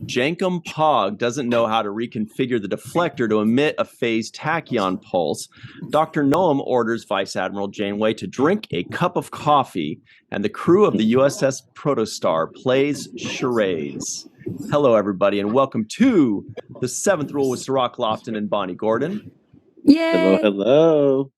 Jankum Pog doesn't know how to reconfigure the deflector to emit a phased tachyon pulse. Dr. Noam orders Vice Admiral Janeway to drink a cup of coffee, and the crew of the USS Protostar plays charades. Hello, everybody, and welcome to The Seventh Rule with Cirroc, Lofton, and Bonnie Gordon. Yay! Hello.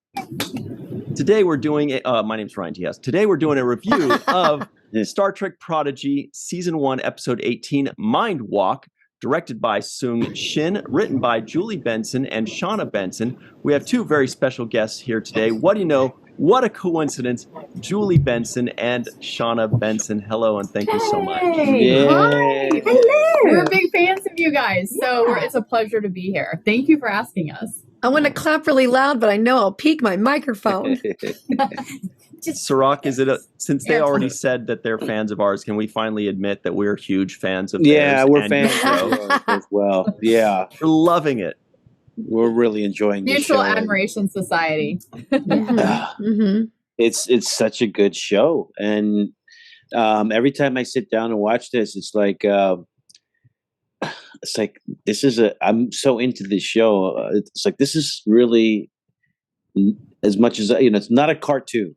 Today we're doing my name's Ryan T.S. Today we're doing a review of Star Trek Prodigy Season 1, Episode 18, Mindwalk, directed by Sung Shin, written by Julie Benson and SHAWNA Benson. We have two very special guests here today. What do you know? What a coincidence. Julie Benson and SHAWNA Benson. Hello, and thank you so much. Yay. Hi. Hello. We're big fans of you guys, so it's a pleasure to be here. Thank you for asking us. I want to clap really loud, but I know I'll peak my microphone. Cirroc, since they already said that they're fans of ours, can we finally admit that we're huge fans of theirs? Yeah, we're fans of yours as well. Yeah. We're loving it. We're really enjoying this show. Mutual Admiration Society. It's such a good show. And every time I sit down and watch this, it's like I'm so into this show. It's like, this is really, as much as, it's not a cartoon.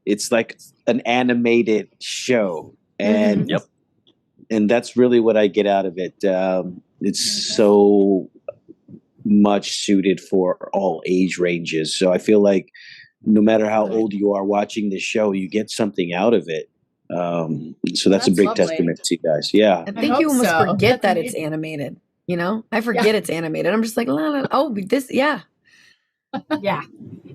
It's like an animated show. And, and that's really what I get out of it. It's so much suited for all age ranges. So I feel like no matter how old you are watching the show, you get something out of it. So that's a big lovely. testament to you guys. Yeah. I think you almost forget that it's animated. I forget it's animated. I'm just like, this, yeah. Yeah.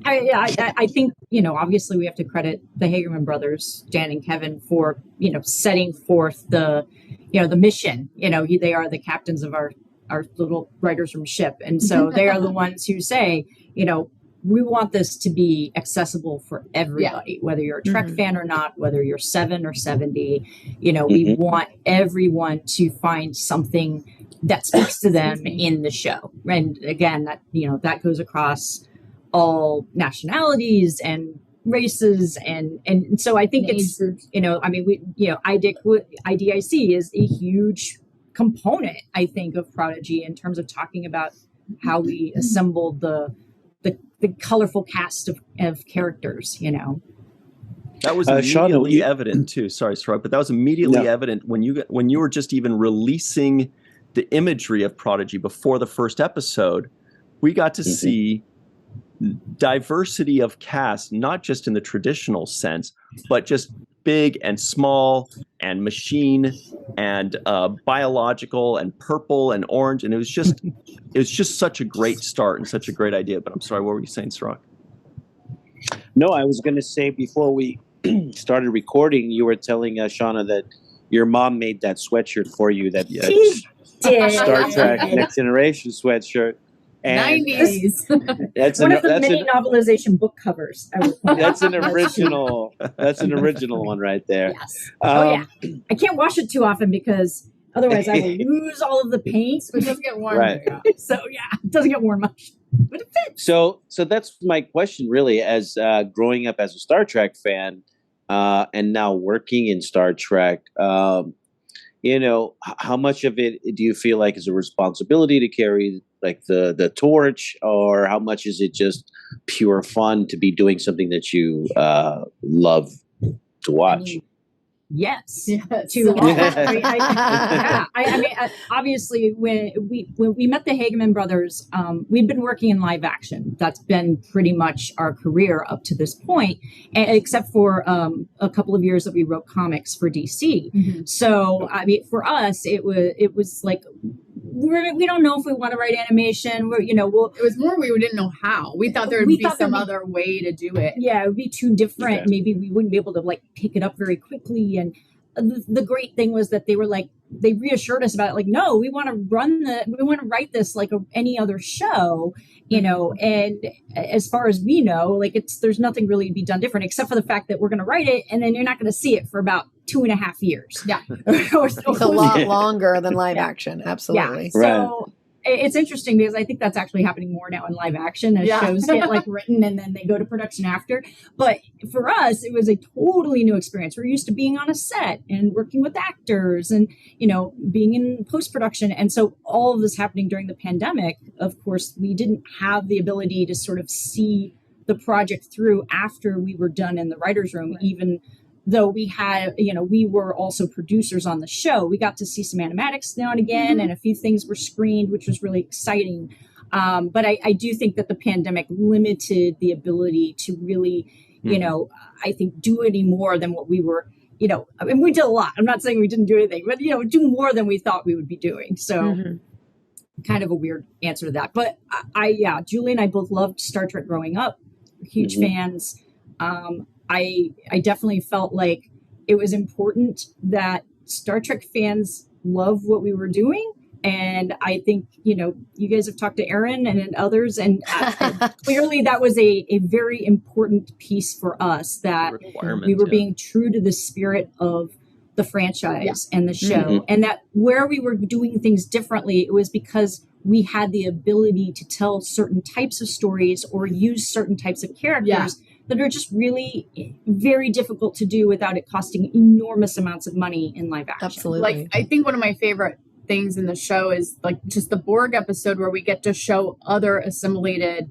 I think, obviously we have to credit the Hagerman brothers, Dan and Kevin, for, setting forth the mission. They are the captains of our little writers room ship. And so they are the ones who say, we want this to be accessible for everybody, whether you're a Trek fan or not, whether you're 7 or 70, we want everyone to find something that speaks to them in the show. And again, that goes across all nationalities and races. And so I think it's, IDIC is a huge component, I think, of Prodigy in terms of talking about how we assembled the colorful cast of characters, That was immediately evident too. Sorry, Cirroc, but that was immediately evident when you were just even releasing the imagery of Prodigy before the first episode. We got to see diversity of cast, not just in the traditional sense, but just big and small and machine and biological and purple and orange, and it was just such a great start and such a great idea. But I'm sorry, what were you saying, Cirroc? No, I was going to say before we started recording, you were telling SHAWNA that your mom made that sweatshirt for you, that Star Trek Next Generation sweatshirt. And 90s. That's one of the many novelization book covers. That's an original. That's an original one right there. Yes. I can't wash it too often because otherwise I will lose all of the paint. It doesn't get worn. Right. So it doesn't get worn much, but it fits. So that's my question, really. As growing up as a Star Trek fan, and now working in Star Trek, how much of it do you feel like is a responsibility to carry, like the torch, or how much is it just pure fun to be doing something that you love to watch? Yes. Obviously, when we met the Hageman brothers, we've been working in live action. That's been pretty much our career up to this point, except for a couple of years that we wrote comics for DC. So, for us, it was like, we don't know if we want to write animation. It was more we didn't know how. We thought there would be some other way to do it. Yeah, it would be too different. Yeah. Maybe we wouldn't be able to pick it up very quickly. And the great thing was that they were they reassured us about it. Like, no, we want to write this like any other show, and as far as we know, there's nothing really to be done different except for the fact that we're going to write it and then you're not going to see it for about 2.5 years. Yeah. It's a lot longer than live action. Absolutely. Yeah. So it's interesting because I think that's actually happening more now in live action as shows get like written and then they go to production after. But for us, it was a totally new experience. We're used to being on a set and working with actors and, you know, being in post-production. And so all of this happening during the pandemic, of course, we didn't have the ability to sort of see the project through after we were done in the writer's room, even though we had, you know, we were also producers on the show. We got to see some animatics now and again, and a few things were screened, which was really exciting. But I do think that the pandemic limited the ability to really, you know, I think do any more than what we were, you know, I mean, we did a lot. I'm not saying we didn't do anything, but, you know, do more than we thought we would be doing. So kind of a weird answer to that. But yeah, Julie and I both loved Star Trek growing up. Huge fans. I definitely felt like it was important that Star Trek fans love what we were doing. And I think, you know, you guys have talked to Aaron and others, and clearly that was a very important piece for us, that we were being true to the spirit of the franchise and the show, and that where we were doing things differently, it was because we had the ability to tell certain types of stories or use certain types of characters that are just really very difficult to do without it costing enormous amounts of money in live action. Absolutely. Like, I think one of my favorite things in the show is like just the Borg episode where we get to show other assimilated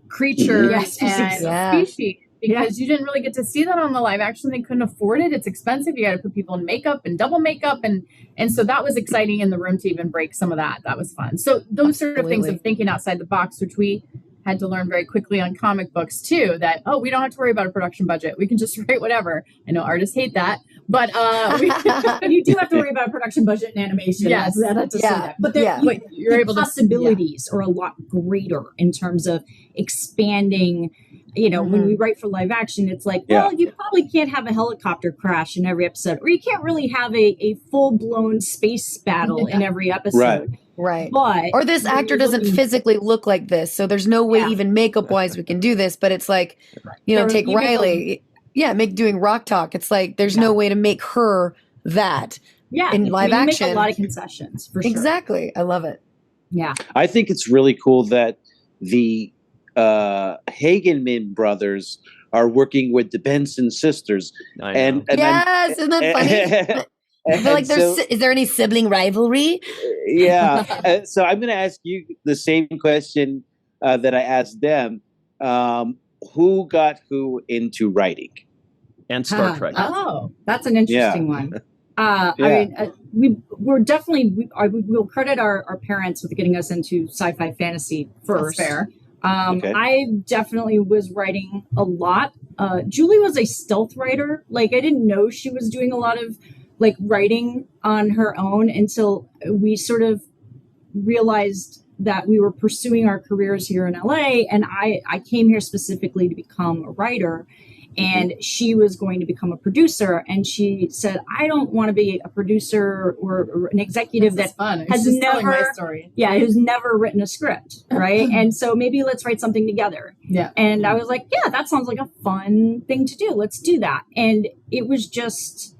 creatures and species, because you didn't really get to see that on the live action. They couldn't afford it. It's expensive. You got to put people in makeup and double makeup. And so that was exciting in the room to even break some of that. That was fun. So those sort of things of thinking outside the box, which we had to learn very quickly on comic books too, that, oh, we don't have to worry about a production budget. We can just write whatever. I know artists hate that, but you do have to worry about a production budget in animation. Yes. But the possibilities are a lot greater in terms of expanding. You know, when we write for live action, it's like, well, you probably can't have a helicopter crash in every episode, or you can't really have a full-blown space battle in every episode. Right. But or this actor doesn't physically look like this, so there's no way even makeup-wise we can do this. But it's like, you know, take Riley. Doing Rock Talk. It's like there's no way to make her that in live action. Make a lot of concessions, for sure. Exactly. I love it. Yeah. I think it's really cool that the Hageman brothers are working with the Benson sisters. And isn't that funny? I feel like is there any sibling rivalry? So I'm going to ask you the same question that I asked them. Who got who into writing? And Star Trek. Oh, that's an interesting one. I mean, we'll credit our parents with getting us into sci-fi fantasy first. That's fair. I definitely was writing a lot. Julie was a stealth writer. Like, I didn't know she was doing a lot of like writing on her own until we sort of realized that we were pursuing our careers here in LA. And I came here specifically to become a writer, and she was going to become a producer. And she said, I don't want to be a producer or an executive that has never written a script. Right. And so maybe let's write something together. Yeah. And I was like, yeah, that sounds like a fun thing to do. Let's do that. And it was just,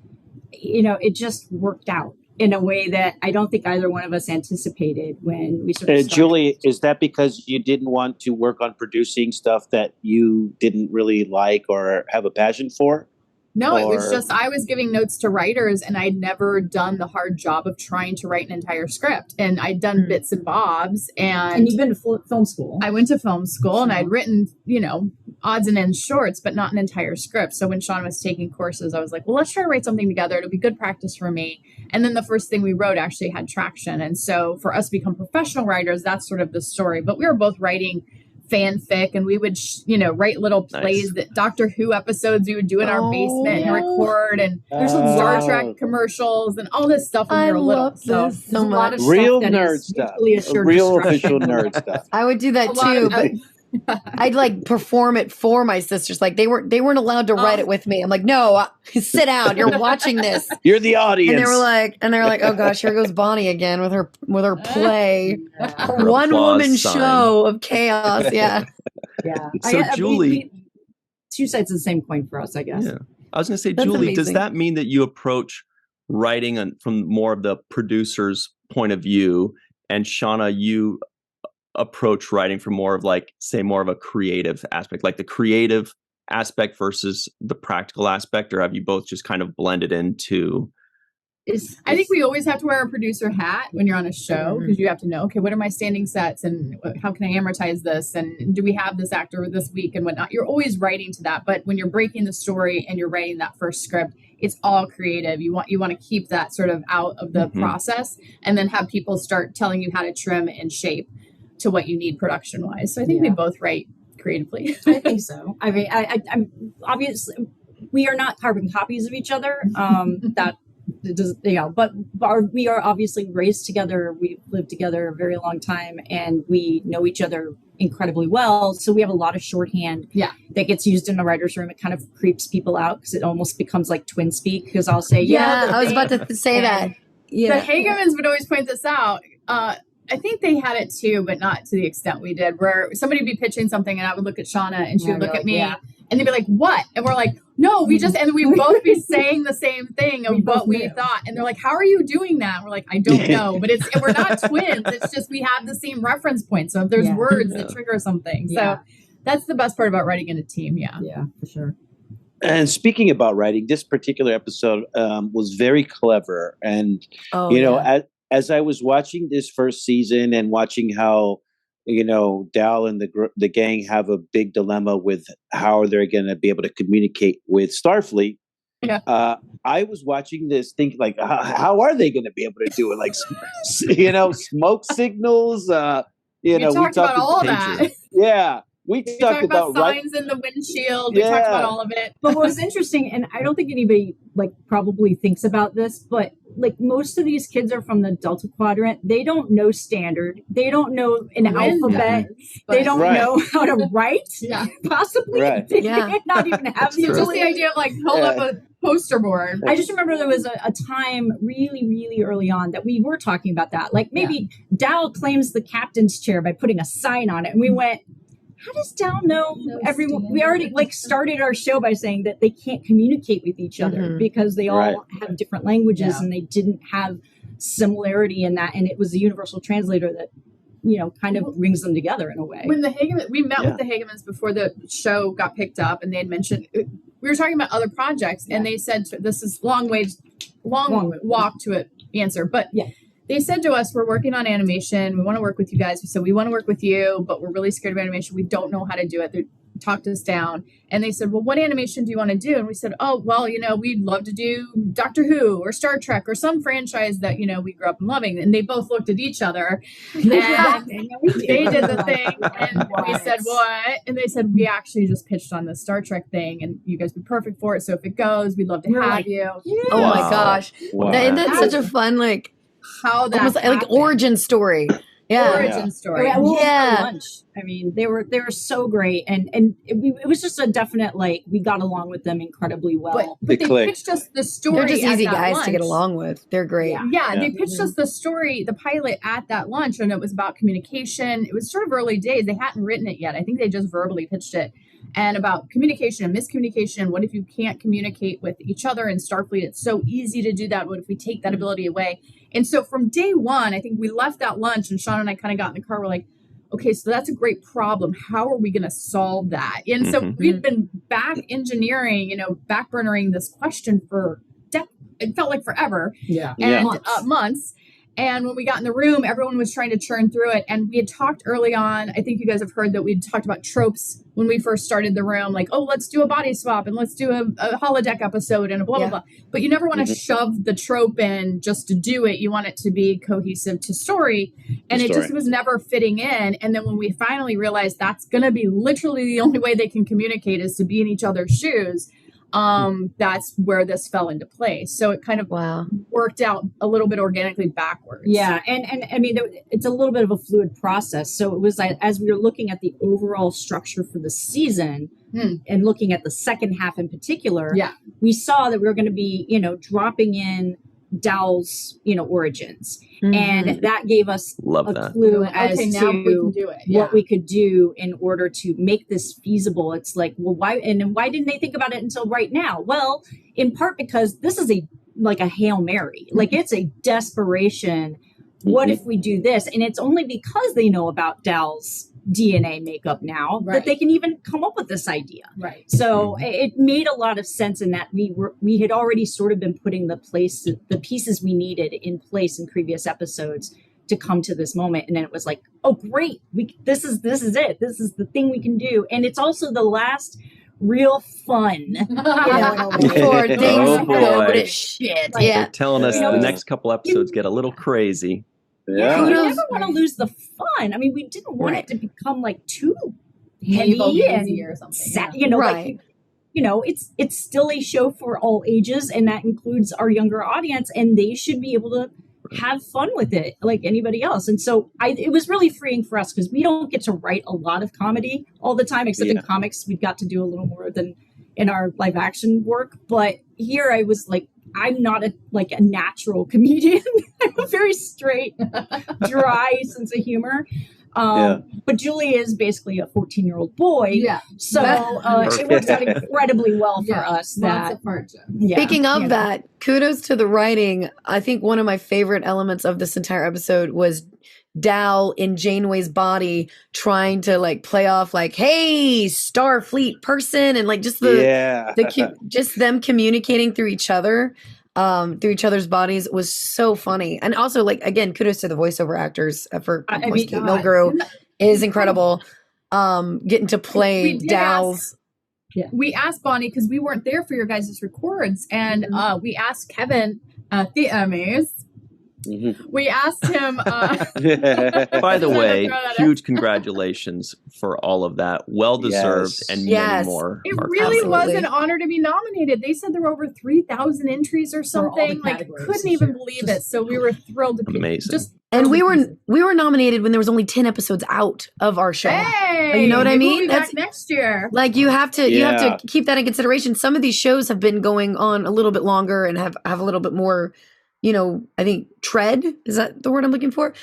you know, it just worked out in a way that I don't think either one of us anticipated when we sort of started. Julie, is that because you didn't want to work on producing stuff that you didn't really like or have a passion for? No, it was just I was giving notes to writers, and I'd never done the hard job of trying to write an entire script. And I'd done bits and bobs. And you've been to film school. I went to film school, and I'd written, you know, odds and ends shorts, but not an entire script. So when Shawn was taking courses, I was like, well, let's try to write something together. It'll be good practice for me. And then the first thing we wrote actually had traction. And so for us to become professional writers, that's sort of the story. But we were both writing fanfic, and we would write little plays that Doctor Who episodes we would do in our basement and record, and there's some Star Trek commercials and all this stuff when we were little. So so much real nerd stuff, real official nerd stuff. I would do that too, but I'd like perform it for my sisters. Like they weren't allowed to write it with me. I'm like, no, sit down. You're watching this. You're the audience. And they were like, oh gosh, here goes Bonnie again with her play, her one woman show of chaos. Yeah. So Julie, two sides of the same coin for us, I guess. Yeah. I was going to say, That's Julie, amazing. does that mean that you approach writing from more of the producer's point of view? and Shauna, you approach writing from more of like, say, more of a creative aspect, like the creative aspect versus the practical aspect, or have you both just kind of blended into? I think we always have to wear a producer hat when you're on a show, because you have to know, okay, what are my standing sets and how can I amortize this? And do we have this actor this week and whatnot? You're always writing to that. But when you're breaking the story and you're writing that first script, it's all creative. You want to keep that sort of out of the process, and then have people start telling you how to trim and shape to what you need production wise. So I think we both write creatively. I think so. I mean, I'm obviously, we are not carbon copies of each other. That does, but we are obviously raised together. We've lived together a very long time, and we know each other incredibly well. So we have a lot of shorthand that gets used in the writer's room. It kind of creeps people out because it almost becomes like twin speak, because I'll say, I was about to say that. Yeah. The Hagemans would always point this out. I think they had it too, but not to the extent we did, where somebody would be pitching something and I would look at Shauna and she would look at me and they'd be like, what? And we're like, no, we just, and we'd both be saying the same thing of what we thought. And they're like, how are you doing that? And we're like, I don't know, but we're not twins. It's just, we have the same reference point. So if there's words that trigger something. So that's the best part about writing in a team. Yeah, for sure. And speaking about writing, this particular episode was very clever. And, as I was watching this first season and watching how, Dal and the gang have a big dilemma with how they're going to be able to communicate with Starfleet. Yeah. I was watching this thinking like, how are they going to be able to do it? Like, smoke signals, we talked about all that. Yeah. We talked about signs in the windshield. We talked about all of it. But what was interesting, and I don't think anybody probably thinks about this, but most of these kids are from the Delta Quadrant. They don't know standard. They don't know an alphabet. They don't know how to write. Possibly. Right. They not even have the just the idea of hold up a poster board. I just remember there was a time really, really early on that we were talking about that. Maybe Dal claims the captain's chair by putting a sign on it, and we went, how does Dal know everyone? We already started our show by saying that they can't communicate with each other because they all have different languages and they didn't have similarity in that. And it was the universal translator that, kind of brings them together in a way. When we met with the Hagemans before the show got picked up, and they had mentioned, we were talking about other projects, and they said, this is long walk to an answer, but they said to us, we're working on animation. We want to work with you guys. We said, we want to work with you, but we're really scared of animation. We don't know how to do it. They talked us down. And they said, well, what animation do you want to do? And we said, oh, well, we'd love to do Doctor Who or Star Trek or some franchise that, we grew up loving. And they both looked at each other and they did the thing. And we said, what? And they said, we actually just pitched on the Star Trek thing and you guys would be perfect for it. So if it goes, we'd love to have you. Yeah. Oh my gosh. Wow. That's such a fun, how that almost origin story. Origin story. Lunch. I mean, they were so great, and it was just a definite we got along with them incredibly well. But they pitched us the story. They're just easy guys lunch. To get along with. They're great. Yeah. They pitched us the story, the pilot at that lunch, and it was about communication. It was sort of early days. They hadn't written it yet. I think they just verbally pitched it. And about communication and miscommunication. What if you can't communicate with each other in Starfleet? It's so easy to do that. What if we take that ability away? And so from day one, I think we left that lunch and Shauna and I kind of got in the car. We're like, okay, so that's a great problem. How are we going to solve that? And so we've been back engineering, back burnering this question for it felt like forever. And months. And when we got in the room, everyone was trying to churn through it. And we had talked early on, I think you guys have heard that we'd talked about tropes when we first started the room, let's do a body swap and let's do a holodeck episode and a blah, blah, blah. But you never want to shove the trope in just to do it. You want it to be cohesive to story. And it just was never fitting in. And then when we finally realized that's going to be literally the only way they can communicate is to be in each other's shoes, that's where this fell into place. So it kind of worked out a little bit organically backwards. Yeah. And I mean, it's a little bit of a fluid process. So it was as we were looking at the overall structure for the season and looking at the second half in particular, we saw that we were going to be, dropping in Dal's, origins. And that gave us a clue as to what we could do in order to make this feasible. It's why didn't they think about it until right now? Well, in part because this is a Hail Mary. It's a desperation What if we do this? And it's only because they know about Dal's DNA makeup now that they can even come up with this idea. Right. So it made a lot of sense in that we had already sort of been putting the pieces we needed in place in previous episodes to come to this moment. And then it was like, oh great, this is it. This is the thing we can do. And it's also the last real fun. Before things go to shit. They're telling us the next couple episodes get a little crazy. Yeah, we never want to lose the fun. I mean, we didn't want it to become like too heavy and or something. Like, it's still a show for all ages, and that includes our younger audience, and they should be able to have fun with it like anybody else. And so it was really freeing for us because we don't get to write a lot of comedy all the time, except in comics, we've got to do a little more than in our live action work. But here I was like, I'm not a natural comedian. I'm a very straight, dry sense of humor. But Julie is basically a 14-year-old boy. Yeah. So it works out incredibly well for us. Speaking of that, kudos to the writing. I think one of my favorite elements of this entire episode was Dal in Janeway's body trying to like play off like, hey, Starfleet person, and like just just them communicating through each other, through each other's bodies was so funny. And also, like, again, kudos to the voiceover actors for Kate Mulgrew is incredible. Getting to play Dal's. We asked Bonnie because we weren't there for your guys' records, and we asked Kevin Theames. We asked him. By the way, huge congratulations for all of that. Well deserved, and many more. It really was an honor to be nominated. They said there were over 3,000 entries or something. Like, couldn't even believe it. So we were thrilled to be amazing. And we were nominated when there was only 10 episodes out of our show. Hey, you know what I mean? We'll be back next year. Like you have to keep that in consideration. Some of these shows have been going on a little bit longer and have a little bit more. I think tread, is that the word I'm looking for?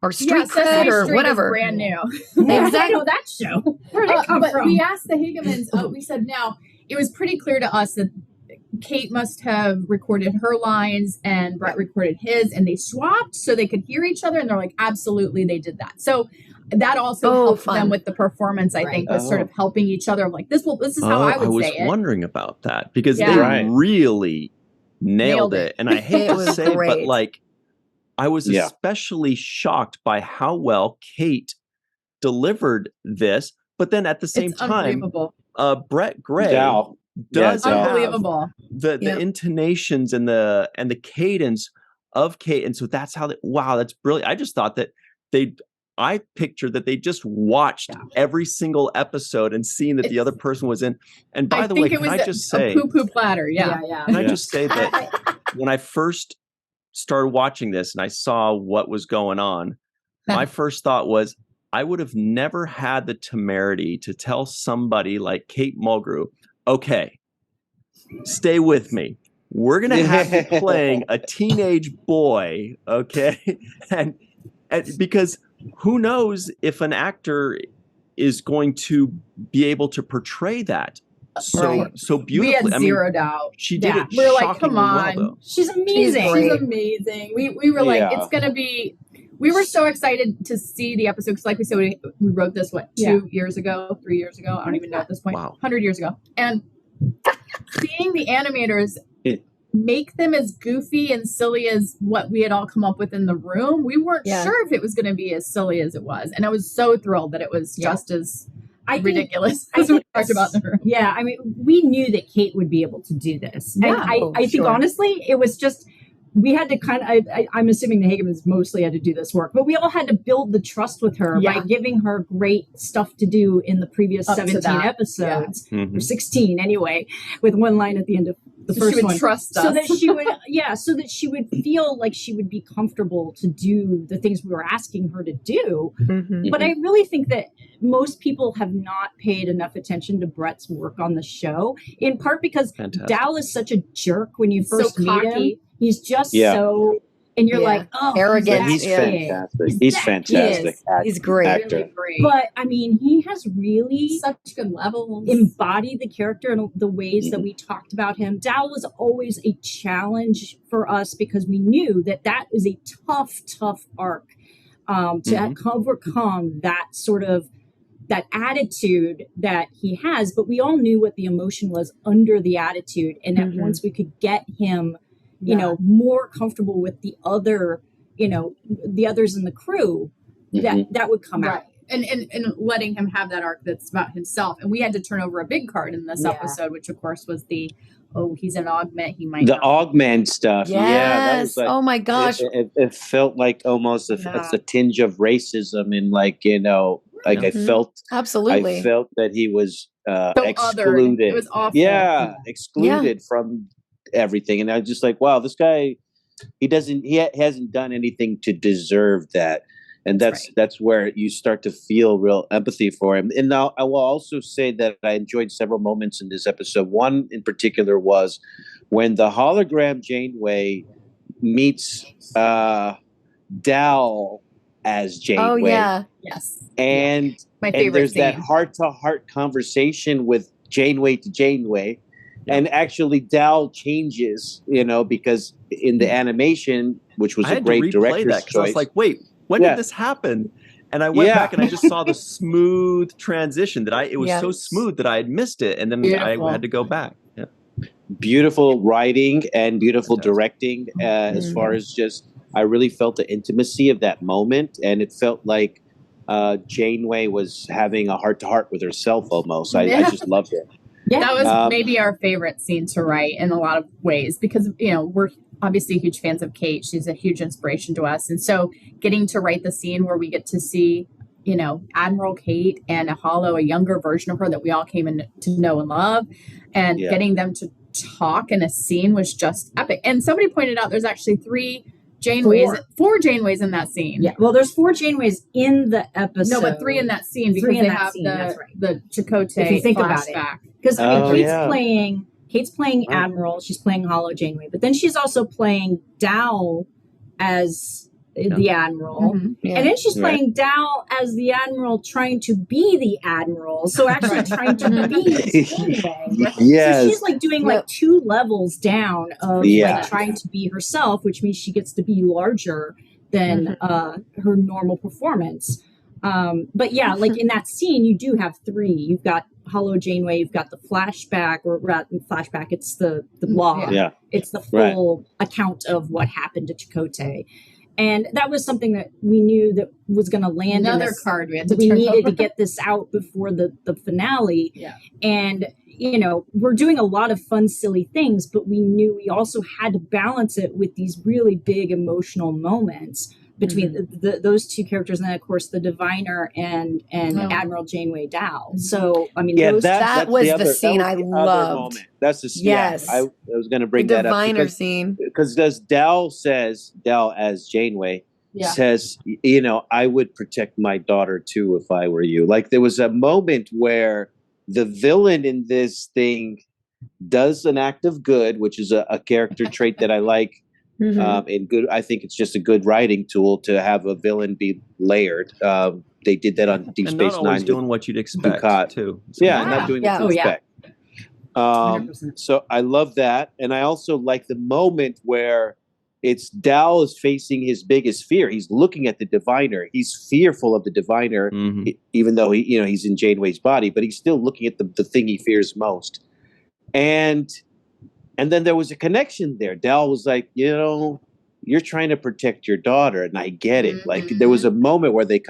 Or street cred or whatever. Brand new. Exactly. I know that show. Where did it come from? We asked the Hagemans, we said, now, it was pretty clear to us that Kate must have recorded her lines and Brett recorded his, and they swapped so they could hear each other. And they're like, absolutely, they did that. So that also helped them with the performance, I think, was sort of helping each other. Like, this is how I would say it. I was wondering about that because they really nailed it. And I hate to say, but like, I was especially shocked by how well Kate delivered this. But then at the same time, Brett Gray does have the intonations and the cadence of Kate. And so that's how that's brilliant. I just thought that I pictured that they just watched every single episode and seen that the other person was in. And by the way, can I just say, a poo-poo platter? Can I just say that when I first started watching this and I saw what was going on, my first thought was, I would have never had the temerity to tell somebody like Kate Mulgrew, okay, stay with me. We're going to have you playing a teenage boy, okay? And because who knows if an actor is going to be able to portray that so beautifully. We had zero doubt. She did it. We're like, come on, well, she's amazing. She's amazing. We were like, it's gonna be. We were so excited to see the episode because, like we said, we wrote this 2 years ago, 3 years ago. I don't even know at this point. 100 years ago, and seeing the animators make them as goofy and silly as what we had all come up with in the room. We weren't sure if it was going to be as silly as it was. And I was so thrilled that it was just as ridiculous as we talked about in the room. Yeah, I mean, we knew that Kate would be able to do this. And I think, honestly, it was just, we had to kind of, I'm assuming the Hagemans mostly had to do this work, but we all had to build the trust with her by giving her great stuff to do in the previous 17 episodes, or 16 anyway, with one line at the end of the first one. Trust us. So that she would feel like she would be comfortable to do the things we were asking her to do. But I really think that most people have not paid enough attention to Brett's work on the show, in part because Dal is such a jerk when you first meet him. He's just so and you're like, oh, arrogant. He's fantastic. He's fantastic. He's great. Actor. Really great. But I mean, he has really such good levels. Embodied the character in the ways that we talked about him. Dal was always a challenge for us because we knew that was a tough arc to overcome that sort of that attitude that he has. But we all knew what the emotion was under the attitude, and that once we could get him, you know, more comfortable with the other, you know, the others in the crew, that would come out. And letting him have that arc that's about himself. And we had to turn over a big card in this episode, which of course was he's an augment. He might the augment stuff. Yes. Yeah, that was like, oh my gosh. It felt like almost a tinge of racism, and like, you know, like I felt absolutely. I felt that he was excluded. Other. It was awful. Yeah, excluded from everything. And I was just like, wow, this guy, he hasn't done anything to deserve that. And that's where you start to feel real empathy for him. And now I will also say that I enjoyed several moments in this episode. One in particular was when the hologram Janeway meets Dal as Janeway. Oh yeah, yes. And my favorite there's scene. that heart-to-heart conversation with Janeway to Janeway. And actually, Dal changes, you know, because in the animation, which was a great director's choice. I was like, wait, when did this happen? And I went back and I just saw the smooth transition it was so smooth that I had missed it. And then I had to go back. Yeah. Beautiful writing and beautiful directing as far as just, I really felt the intimacy of that moment. And it felt like Janeway was having a heart-to-heart with herself almost. I just loved it. Yeah. That was maybe our favorite scene to write in a lot of ways because, you know, we're obviously huge fans of Kate. She's a huge inspiration to us. And so getting to write the scene where we get to see, you know, Admiral Kate and a younger version of her that we all came in to know and love, and getting them to talk in a scene was just epic. And somebody pointed out there's actually four Janeways in that scene. Yeah, well, there's 4 Janeways in the episode. No, but 3 in that scene because they have the Chakotay if you think about it. Because Kate's playing Admiral, she's playing Hollow Janeway, but then she's also playing Dal as the Admiral, and then she's playing Dal as the Admiral trying to be the Admiral, so actually trying to be Janeway. Yes. So she's like doing like 2 levels down of like trying to be herself, which means she gets to be larger than her normal performance. But yeah, like in that scene, you do have 3. You've got Hollow Janeway, you've got the flashback, or flashback, it's the blog. Yeah. It's the full account of what happened to Chakotay. And that was something that we knew that was going to land. Another card we needed to get this out before the finale. Yeah. And, you know, we're doing a lot of fun, silly things, but we knew we also had to balance it with these really big emotional moments between those 2 characters, and then of course the Diviner and Admiral Janeway Dal. So I mean, that was the scene I loved. That's the scene. Yes, I was going to bring that up. The Diviner scene, because Dal as Janeway says, you know, I would protect my daughter too if I were you. Like there was a moment where the villain in this thing does an act of good, which is a character trait that I like. And good, I think it's just a good writing tool to have a villain be layered. They did that on Deep Space Nine. Not doing what you'd expect too. So not doing what you'd expect. So I love that, and I also like the moment where it's Dal is facing his biggest fear. He's looking at the Diviner. He's fearful of the Diviner, even though he's in Janeway's body, but he's still looking at the thing he fears most. And then there was a connection there. Dal was like, you know, you're trying to protect your daughter, and I get it. Like there was a moment where he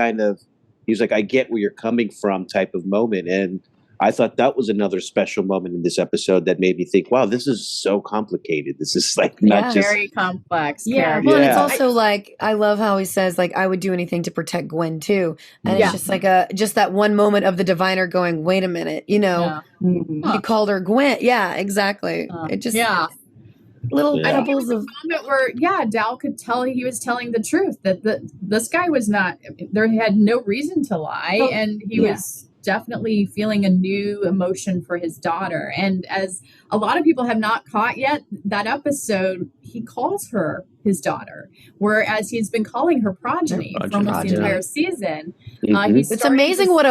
was like, I get where you're coming from type of moment. And I thought that was another special moment in this episode that made me think, wow, this is so complicated. This is like not just very complex. Yeah. Well, and it's also like, I love how he says, like, I would do anything to protect Gwen too. And it's just like just that one moment of the Diviner going, wait a minute, you know, he called her Gwen. Yeah, exactly. It just, little couples of moment where Dal could tell he was telling the truth, that this guy was not, there had no reason to lie, and he was definitely feeling a new emotion for his daughter. And as a lot of people have not caught yet that episode. He calls her his daughter, whereas he's been calling her progeny for almost the entire season. It's amazing what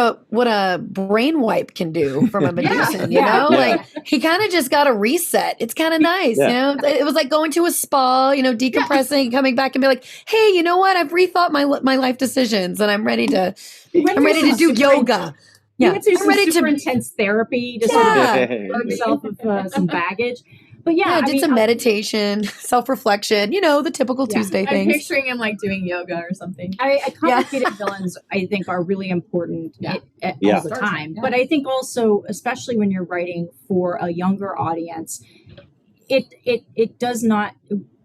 a brain wipe can do from a Medusan. You know, like he kind of just got a reset. It's kind of nice. You know, it was like going to a spa. You know, decompressing, coming back and be like, hey, you know what? I've rethought my life decisions, and I'm ready to do yoga. Yeah, I'm ready to intense therapy to sort of himself of some baggage. But I did some meditation, self-reflection, you know, the typical Tuesday things. I'm picturing him like doing yoga or something. Complicated villains, I think, are really important all the time. But I think also, especially when you're writing for a younger audience, it does not,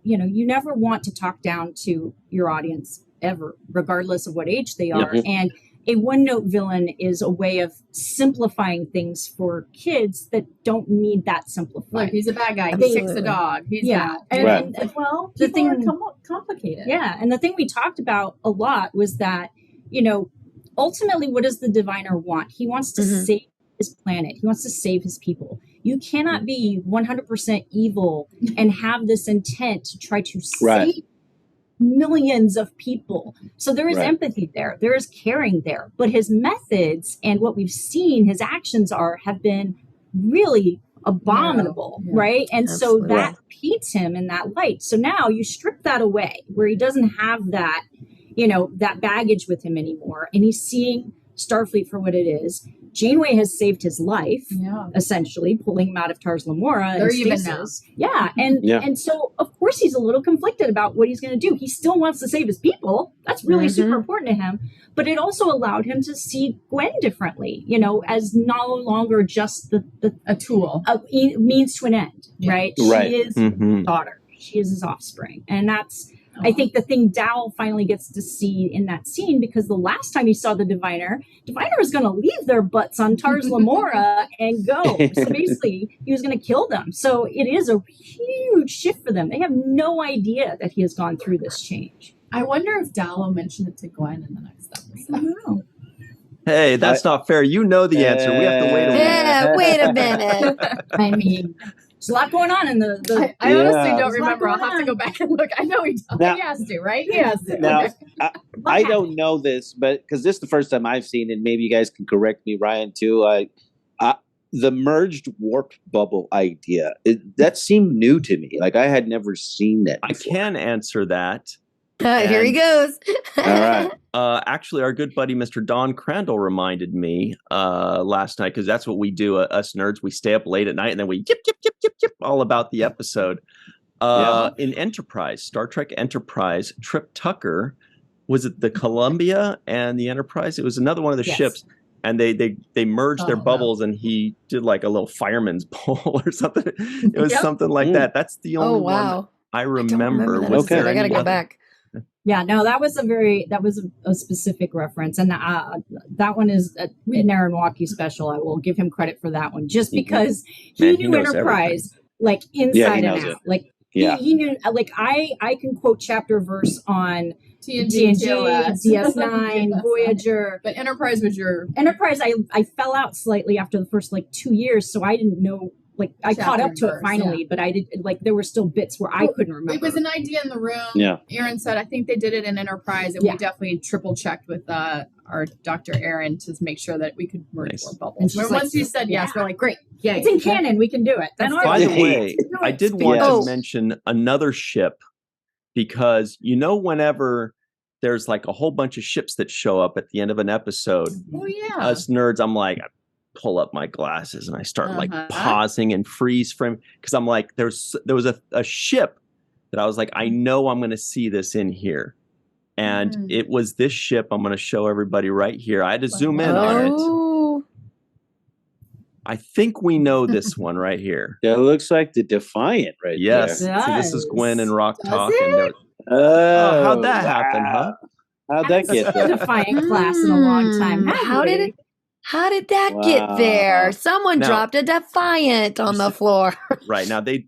you know, you never want to talk down to your audience ever, regardless of what age they are. And a one-note villain is a way of simplifying things for kids that don't need that simplified. Look, he's a bad guy. He kicks a dog. He's and well, the thing are complicated. Yeah, and the thing we talked about a lot was that, you know, ultimately, what does the diviner want? He wants to save his planet. He wants to save his people. You cannot be 100% evil and have this intent to try to save millions of people. So there is empathy there. There is caring there. But his methods and what we've seen his actions have been really abominable, right? And so that paints him in that light. So now you strip that away where he doesn't have that, you know, that baggage with him anymore. And he's seeing Starfleet for what it is. Janeway has saved his life, essentially, pulling him out of Tars Lamora. They're even now. And so, of course, he's a little conflicted about what he's going to do. He still wants to save his people. That's really super important to him. But it also allowed him to see Gwen differently, you know, as no longer just a tool, a means to an end, right? She is his daughter. She is his offspring. And that's... I think the thing Dal finally gets to see in that scene, because the last time he saw the Diviner was going to leave their butts on Tars Lamora and go. So basically, he was going to kill them. So it is a huge shift for them. They have no idea that he has gone through this change. I wonder if Dal will mention it to Gwen in the next episode. I don't know. Hey, that's not fair. You know the answer. We have to wait a minute. Yeah, wait a minute. I mean... There's a lot going on in the I honestly don't remember. I'll have to go back and look. I know he does. He has to, right? He has to. Now, I don't know this, but because this is the first time I've seen it, maybe you guys can correct me, Ryan, too. The merged warp bubble idea, that seemed new to me. Like, I had never seen that before. I can answer that. Here he goes. All right. Actually, our good buddy, Mr. Don Crandall, reminded me last night, because that's what we do, us nerds. We stay up late at night and then we yip, all about the episode. In Enterprise, Star Trek Enterprise, Trip Tucker, was it the Columbia and the Enterprise? It was another one of the ships. And they merged their bubbles, and he did like a little fireman's pole or something. It was something like that. That's the only one I remember. I gotta go back. Yeah, no, that was a specific reference, and that one is an Aaron Walkie special. I will give him credit for that one, just because he knew Enterprise like inside and out. Like he knew. Like I can quote chapter verse on TNG, DS9, Voyager, but Enterprise was your Enterprise. I fell out slightly after the first 2 years, so I didn't know. Like I caught up to it finally, but I did there were still bits where I couldn't remember. It was an idea in the room. Aaron said, I think they did it in Enterprise, and we definitely triple checked with our Dr. Aaron to make sure that we could merge more bubbles. And once he said yes, we're like, great. Yeah, it's in canon. We can do it. By the way, I did want to mention another ship, because whenever there's like a whole bunch of ships that show up at the end of an episode, us nerds, I'm like, pull up my glasses and I start like pausing and freeze frame, because I'm like, there was a ship that I was like, I know I'm going to see this in here, and it was this ship. I'm going to show everybody right here. I had to zoom in on it. I think we know this one right here. It looks like the Defiant right there. Yes. See, this is Gwen and Rock Talk. How'd that happen, huh? How'd that get there? Defiant class in a long time. How did that get there? Someone dropped a Defiant on the floor. Right. Now, they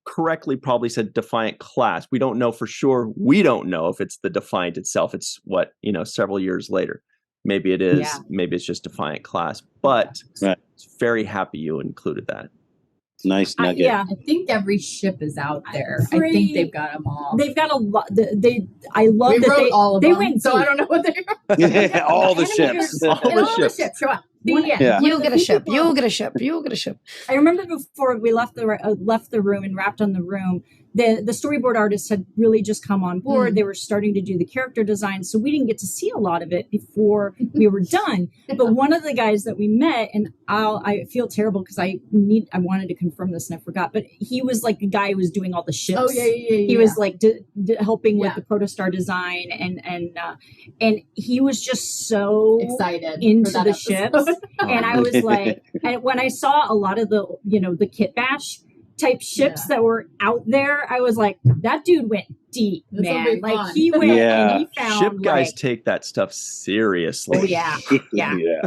correctly probably said Defiant class. We don't know for sure. We don't know if it's the Defiant itself. It's several years later. Maybe it is. Yeah. Maybe it's just Defiant class. But very happy you included that. Nice nugget. Yeah, I think every ship is out there. I think they've got them all. They've got a lot. I love we that wrote all of them. went so deep. I don't know what they're. All the ships. All the ships. Show up. Yeah. You'll get a ship. You'll get a ship. You'll get a ship. I remember before we left the room and wrapped on the room, the storyboard artists had really just come on board. They were starting to do the character design, so we didn't get to see a lot of it before we were done. But one of the guys that we met, and I feel terrible because I wanted to confirm this and I forgot, but he was like the guy who was doing all the ships. Oh yeah. He was like helping with the Protostar design, and he was just so excited into the ships. And I was like, and when I saw a lot of the the kit bash type ships that were out there, I was like, that dude went deep, man. Like he went and he found ship guys take that stuff seriously. Oh yeah.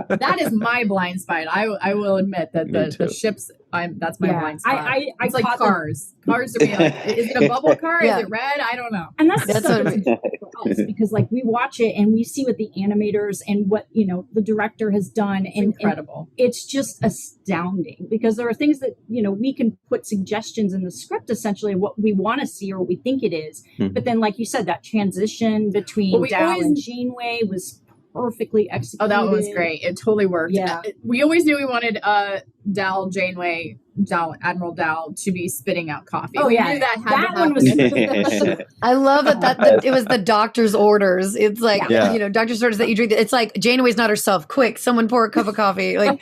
That is my blind spot. I will admit that the ships. That's my blind spot. It's like cars. Cars are like, is it a bubble car? Is it red? I don't know. And that's stuff that's for us because like we watch it and we see what the animators and what the director has done. It's incredible. And it's just astounding because there are things that we can put suggestions in the script essentially of what we want to see or what we think it is. But then, like you said, that transition between Dal and Janeway was perfectly executed. Oh, that one was great. It totally worked. Yeah. We always knew we wanted Admiral Dal to be spitting out coffee. Oh, we knew that had to one was. I love that it was the doctor's orders. It's like doctor's orders that you drink. It's like Janeway's not herself. Quick, someone pour a cup of coffee. Like